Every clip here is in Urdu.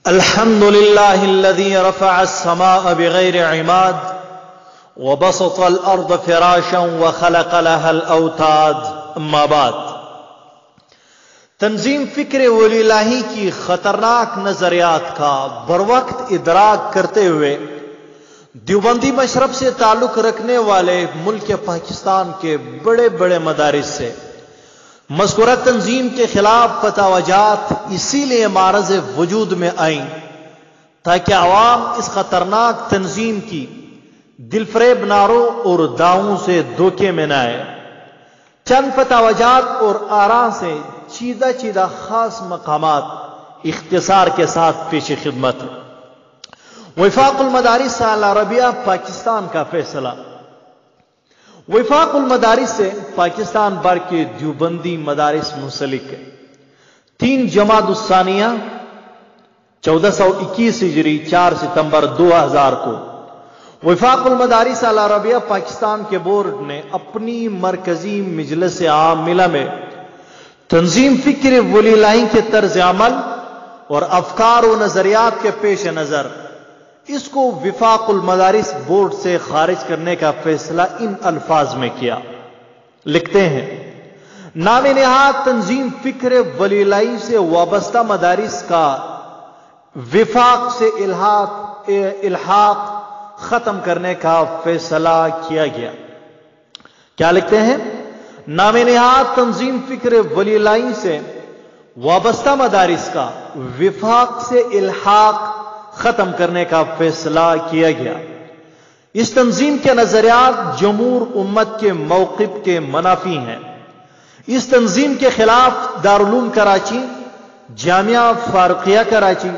الحمد لله الذي رفع السماء بغير عماد وبسط الأرض فراشا وخلق لها الأوتاد. اما بعد، تنظیم فکر ولی الہی کی خطرناک نظریات کا بروقت ادراک کرتے ہوئے دیوبندی مشرب سے تعلق رکھنے والے ملک پاکستان کے بڑے بڑے مدارس سے مذکورہ تنظیم کے خلاف فتاویات اسی لیے معرض وجود میں آئیں تاکہ عوام اس خطرناک تنظیم کی دل فریب نعروں اور دعووں سے دھوکے میں نہ آئے. چند فتاویات اور آراء سے چیدہ خاص مقامات اختصار کے ساتھ پیش خدمت. وفاق المدارس العربیہ پاکستان کا فیصلہ. وفاق المدارس سے پاکستان بھر کے دیوبندی مدارس منسلک ہے. 3 جمادی الثانیہ 1421 ہجری 4 ستمبر 2000 کو وفاق المدارس العربیہ پاکستان کے بورڈ نے اپنی مرکزی مجلس عاملہ میں تنظیم فکر ولی الہی کے طرز عمل اور افکار و نظریات کے پیش نظر اس کو وفاق المدارس بورڈ سے خارج کرنے کا فیصلہ ان الفاظ میں کیا. لکھتے ہیں: نام نہاد تنظیم فکر ولی الہی سے وابستہ مدارس کا وفاق سے الحاق ختم کرنے کا فیصلہ کیا گیا. کیا لکھتے ہیں؟ نام نہاد تنظیم فکر ولی الہی سے وابستہ مدارس کا وفاق سے الحاق ختم کرنے کا فیصلہ کیا گیا. اس تنظیم کے نظریات جمہور امت کے موقف کے منافی ہیں. اس تنظیم کے خلاف دارالعلوم کراچی، جامعہ فاروقیہ کراچی،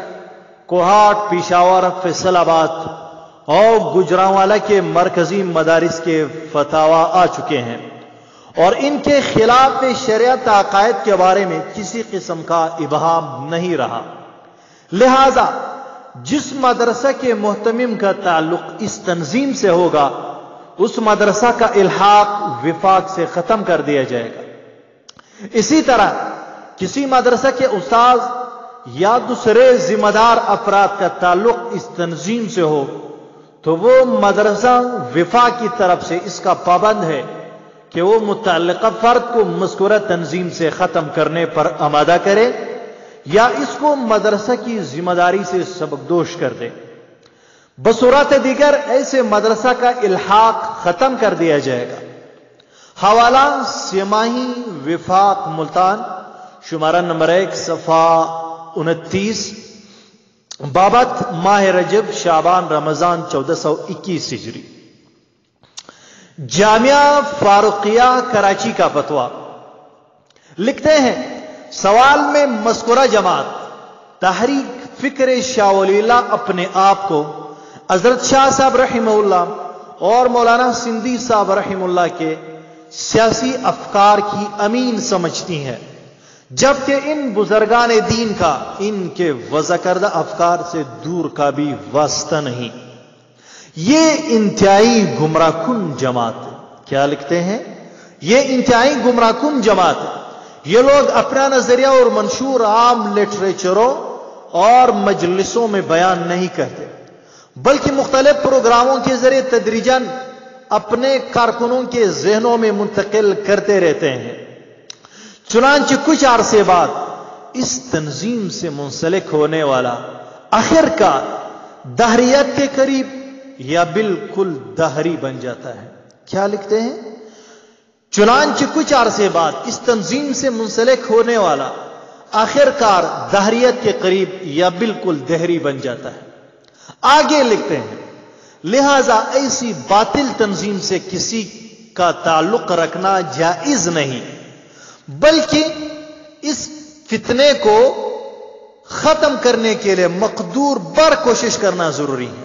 کوہاٹ، پشاور، فیصل آباد اور گجرانوالہ کے مرکزی مدارس کے فتاوی آ چکے ہیں اور ان کے خلاف شریعت عقائد کے بارے میں کسی قسم کا ابہام نہیں رہا. لہذا جس مدرسہ کے محتمم کا تعلق اس تنظیم سے ہوگا اس مدرسہ کا الحاق وفاق سے ختم کر دیا جائے گا. اسی طرح کسی مدرسہ کے استاذ یا دوسرے ذمہ دار افراد کا تعلق اس تنظیم سے ہو تو وہ مدرسہ وفاق کی طرف سے اس کا پابند ہے کہ وہ متعلقہ فرد کو مذکورہ تنظیم سے ختم کرنے پر آمادہ کرے یا اس کو مدرسہ کی ذمہ داری سے سبکدوش کر دے. بصورت دیگر ایسے مدرسہ کا الحاق ختم کر دیا جائے گا. حوالہ سیماہی وفاق ملتان، شمارہ نمبر 1 صفحہ 29، بابت ماہ رجب شعبان رمضان 1421 ہجری. جامعہ فاروقیہ کراچی کا فتویٰ. لکھتے ہیں: سوال میں مذکورہ جماعت تحریک فکر شاہ ولی اللہ اپنے آپ کو حضرت شاہ صاحب رحمہ اللہ اور مولانا سندھی صاحب رحمہ اللہ کے سیاسی افکار کی امین سمجھتی ہیں، جبکہ ان بزرگان دین کا ان کے وضع کردہ افکار سے دور کا بھی واسطہ نہیں. یہ انتہائی گمراہ کن جماعت ہے. کیا لکھتے ہیں؟ یہ انتہائی گمراہ کن جماعت ہے. یہ لوگ اپنا نظریہ اور منشور عام لٹریچروں اور مجلسوں میں بیان نہیں کرتے بلکہ مختلف پروگراموں کے ذریعے تدریجاً اپنے کارکنوں کے ذہنوں میں منتقل کرتے رہتے ہیں. چنانچہ کچھ عرصے بعد اس تنظیم سے منسلک ہونے والا آخرکار دہریت کے قریب یا بالکل دہری بن جاتا ہے. کیا لکھتے ہیں؟ چنانچہ کچھ عرصے بعد اس تنظیم سے منسلک ہونے والا آخرکار دہریت کے قریب یا بالکل دہری بن جاتا ہے. آگے لکھتے ہیں: لہذا ایسی باطل تنظیم سے کسی کا تعلق رکھنا جائز نہیں بلکہ اس فتنے کو ختم کرنے کے لیے مقدور بر کوشش کرنا ضروری ہے.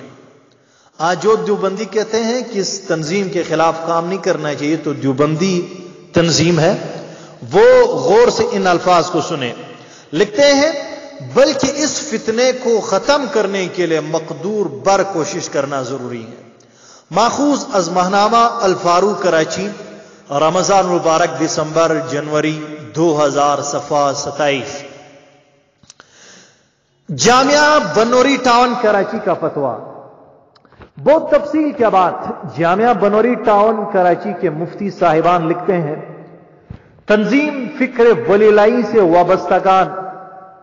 آج جو دیوبندی کہتے ہیں کہ اس تنظیم کے خلاف کام نہیں کرنا چاہیے تو دیوبندی تنظیم ہے، وہ غور سے ان الفاظ کو سنیں. لکھتے ہیں: بلکہ اس فتنے کو ختم کرنے کے لیے مقدور بر کوشش کرنا ضروری ہے. ماخوذ از ماہنامہ الفاروق کراچی، رمضان المبارک دسمبر جنوری 2000 صفحہ 27. جامعہ بنوری ٹاؤن کراچی کا فتویٰ، بہت تفصیل کے بعد جامعہ بنوری ٹاؤن کراچی کے مفتی صاحبان لکھتے ہیں، تنظیم فکر ولی اللہ سے وابستگان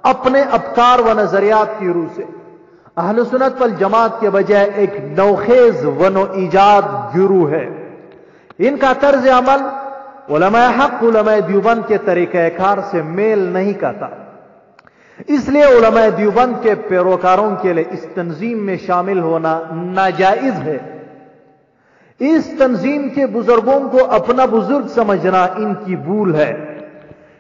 اپنے افکار و نظریات کی روح سے اہل سنت والجماعت کے بجائے ایک نوخیز و نو ایجاد گروہ ہے۔ ان کا طرز عمل علماء حق علماء دیوبند کے طریقہ کار سے میل نہیں کھاتا، اس لیے علماء دیوبند کے پیروکاروں کے لیے اس تنظیم میں شامل ہونا ناجائز ہے۔ اس تنظیم کے بزرگوں کو اپنا بزرگ سمجھنا ان کی بھول ہے۔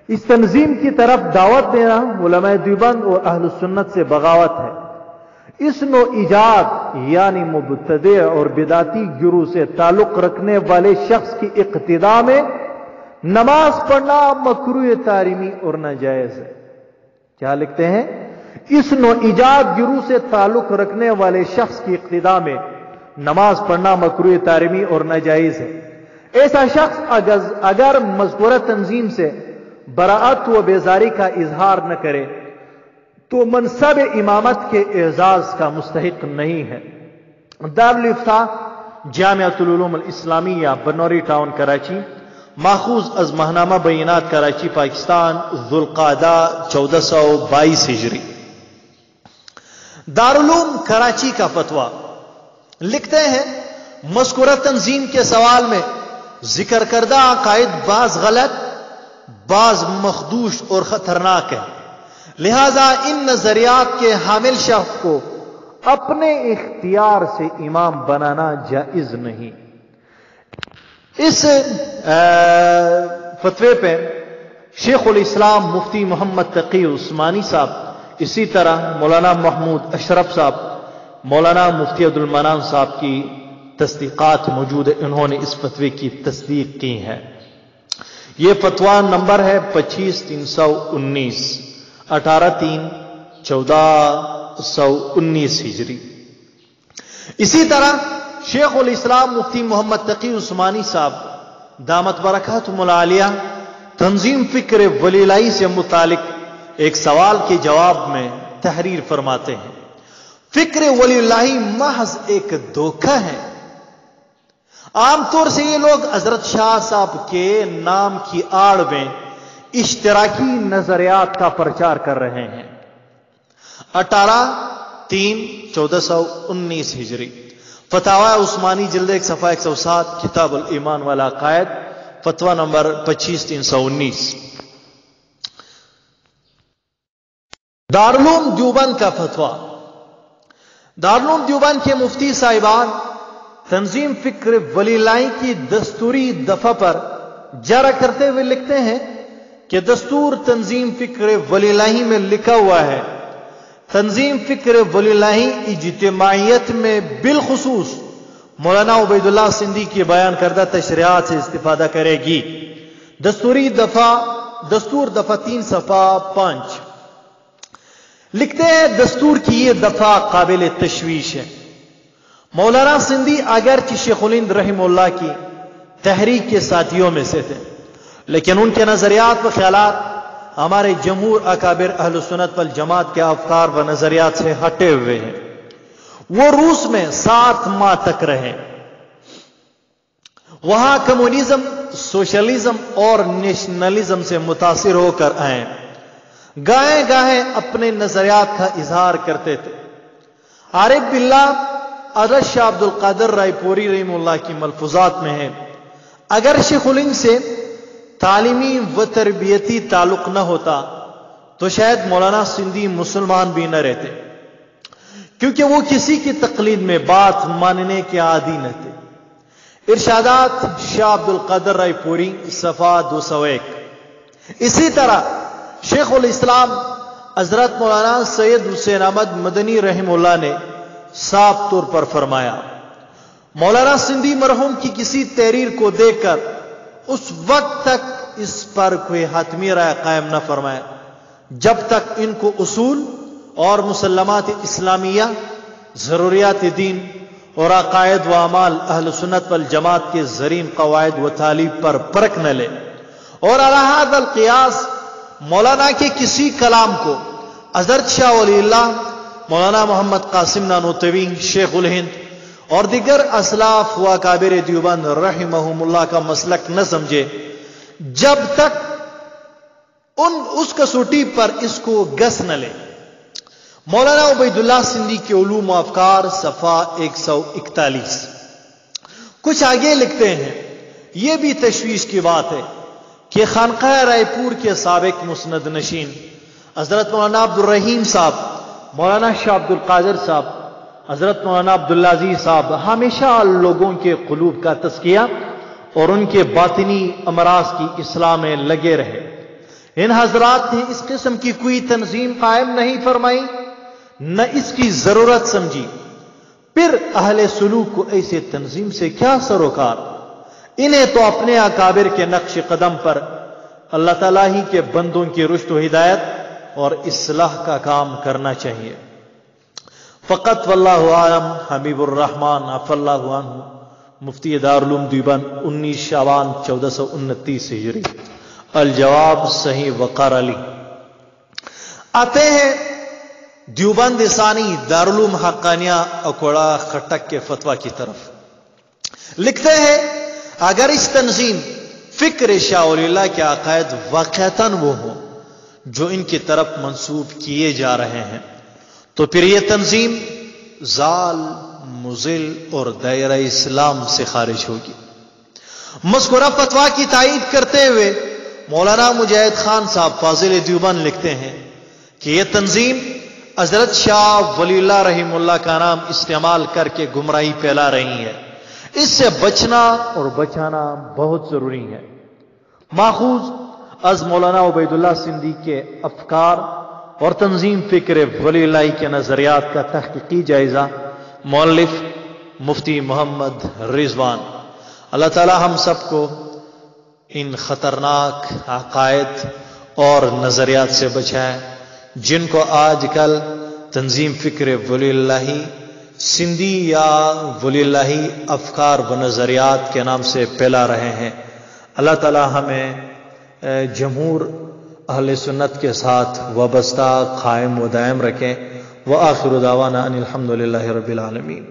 اس تنظیم کی طرف دعوت دینا علماء دیوبند اور اہل سنت سے بغاوت ہے۔ اس نو ایجاد یعنی مبتدع اور بدعتی گروہ سے تعلق رکھنے والے شخص کی اقتداء میں نماز پڑھنا مکروہ تحریمی اور ناجائز ہے۔ کیا لکھتے ہیں؟ اس نو ایجاد گروہ سے تعلق رکھنے والے شخص کی اقتداء میں نماز پڑھنا مکروہ تحریمی اور ناجائز ہے۔ ایسا شخص اگر مذکورہ تنظیم سے براءت و بیزاری کا اظہار نہ کرے تو منصب امامت کے اعزاز کا مستحق نہیں ہے۔ دارالفتاء جامعۃ العلوم الاسلامیہ بنوری ٹاؤن کراچی، ماخوذ از ماہنامہ بینات کراچی پاکستان، ذوالقعدہ 1422 ہجری۔ دارالعلوم کراچی کا فتویٰ لکھتے ہیں، مذکورہ تنظیم کے سوال میں ذکر کردہ عقائد بعض غلط، بعض مخدوش اور خطرناک ہے، لہذا ان نظریات کے حامل شخص کو اپنے اختیار سے امام بنانا جائز نہیں۔ اس فتوے پہ شیخ الاسلام مفتی محمد تقی عثمانی صاحب، اسی طرح مولانا محمود اشرف صاحب، مولانا مفتی عبدالمنان صاحب کی تصدیقات موجود ہے، انہوں نے اس فتوے کی تصدیق کی ہے۔ یہ فتویٰ نمبر ہے 25/319 18/3/1419 ہجری۔ اسی طرح شیخ الاسلام مفتی محمد تقی عثمانی صاحب دامت برکاتہم العالیہ تنظیم فکر ولی اللہ سے متعلق ایک سوال کے جواب میں تحریر فرماتے ہیں، فکر ولی اللہ محض ایک دھوکہ ہے۔ عام طور سے یہ لوگ حضرت شاہ صاحب کے نام کی آڑ میں اشتراکی نظریات کا پرچار کر رہے ہیں۔ 18/3/1419 ہجری، فتاوی عثمانی جلد 1 صفحہ 107، کتاب الایمان والعقائد، فتویٰ نمبر 25/319۔ دارالعلوم دیوبند کا فتویٰ، دارالعلوم دیوبند کے مفتی صاحبان تنظیم فکر ولی اللہ کی دستوری دفعہ پر جرح کرتے ہوئے لکھتے ہیں کہ دستور تنظیم فکر ولی اللہ میں لکھا ہوا ہے، تنظیم فکر ولی اللہ اجتماعیت میں بالخصوص مولانا عبید اللہ سندھی کی بیان کردہ تشریحات سے استفادہ کرے گی۔ دستور دفعہ 3 صفحہ 5 لکھتے ہیں، دستور کی یہ دفعہ قابل تشویش ہے۔ مولانا سندھی اگرچہ شیخ الہند رحمہ اللہ کی تحریک کے ساتھیوں میں سے تھے، لیکن ان کے نظریات و خیالات ہمارے جمہور اکابر اہل سنت والجماعت کے افکار و نظریات سے ہٹے ہوئے ہیں۔ وہ روس میں 7 ماہ تک رہے، وہاں کمیونزم، سوشلزم اور نیشنلزم سے متاثر ہو کر آئے، گاہیں گاہیں اپنے نظریات کا اظہار کرتے تھے۔ عارف باللہ حضرت شاہ عبد القادر رائے پوری رحمہ اللہ کی ملفوظات میں ہے، اگر شیخ الہند سے تعلیمی و تربیتی تعلق نہ ہوتا تو شاید مولانا سندھی مسلمان بھی نہ رہتے، کیونکہ وہ کسی کی تقلید میں بات ماننے کے عادی نہ تھے۔ ارشادات شاہ عبد القادر رائے پوری، صفحہ 201۔ اسی طرح شیخ الاسلام حضرت مولانا سید حسین احمد مدنی رحمہ اللہ نے صاف طور پر فرمایا، مولانا سندھی مرحوم کی کسی تحریر کو دیکھ کر اس وقت تک اس پر کوئی حتمی رائے قائم نہ فرمائے جب تک ان کو اصول اور مسلمات اسلامیہ، ضروریات دین اور عقائد و اعمال اہل سنت والجماعت کے زرین قواعد و تعلیب پر پرکھ نہ لے، اور علی ھذا القیاس مولانا کے کسی کلام کو حضرت شاہ ولی اللہ مولانا محمد قاسم نانوتوی شیخ الہند اور دیگر اسلاف و اکابر دیوبند رحمہم اللہ کا مسلک نہ سمجھے جب تک اس کسوٹی پر اس کو گس نہ لے. مولانا عبید اللہ سندھی کے علوم و افکار صفحہ 141 کچھ آگے لکھتے ہیں. یہ بھی تشویش کی بات ہے کہ خانقاہ رائے پور کے سابق مسند نشین حضرت مولانا عبدالرحیم صاحب، مولانا شاہ عبد القادر صاحب، حضرت مولانا عبدالعزیز صاحب ہمیشہ لوگوں کے قلوب کا تزکیہ اور ان کے باطنی امراض کی اصلاح میں لگے رہے. ان حضرات نے اس قسم کی کوئی تنظیم قائم نہیں فرمائی، نہ اس کی ضرورت سمجھی. پھر اہل سلوک کو ایسے تنظیم سے کیا سروکار؟ انہیں تو اپنے اکابر کے نقش قدم پر اللہ تعالیٰ ہی کے بندوں کی رشد و ہدایت اور اصلاح کا کام کرنا چاہیے. فقط واللہ عالم. حبیب الرحمن عفا اللہ عنہ، مفتی دارالعلوم دیوبند، 19 شعبان 1429 ہجری. الجواب صحیح وقار علی. آتے ہیں دیوبند ثانی دارالعلوم حقانیہ اکوڑا خٹک کے فتویٰ کی طرف. لکھتے ہیں اگر اس تنظیم فکر شاہ ولی اللہ کے عقائد واقعتاً وہ ہوں جو ان کی طرف منسوب کیے جا رہے ہیں تو پھر یہ تنظیم زال، مضل اور دائرہ اسلام سے خارج ہوگی. مذکورہ فتویٰ کی تائید کرتے ہوئے مولانا مجاہد خان صاحب فاضل دیوبند لکھتے ہیں کہ یہ تنظیم حضرت شاہ ولی اللہ رحمہ اللہ کا نام استعمال کر کے گمراہی پھیلا رہی ہے. اس سے بچنا اور بچانا بہت ضروری ہے. ماخوذ از مولانا عبید اللہ سندھی کے افکار اور تنظیم فکر ولی اللہ کے نظریات کا تحقیقی جائزہ، مؤلف مفتی محمد رضوان. اللہ تعالی ہم سب کو ان خطرناک عقائد اور نظریات سے بچائے جن کو آج کل تنظیم فکر ولی اللہ سندھی یا ولی اللہ افکار و نظریات کے نام سے پھیلا رہے ہیں. اللہ تعالی ہمیں جمہور اہل سنت کے ساتھ وابستہ قائم و دائم رکھیں. وآخر دعوانا ان الحمد للہ رب العالمین.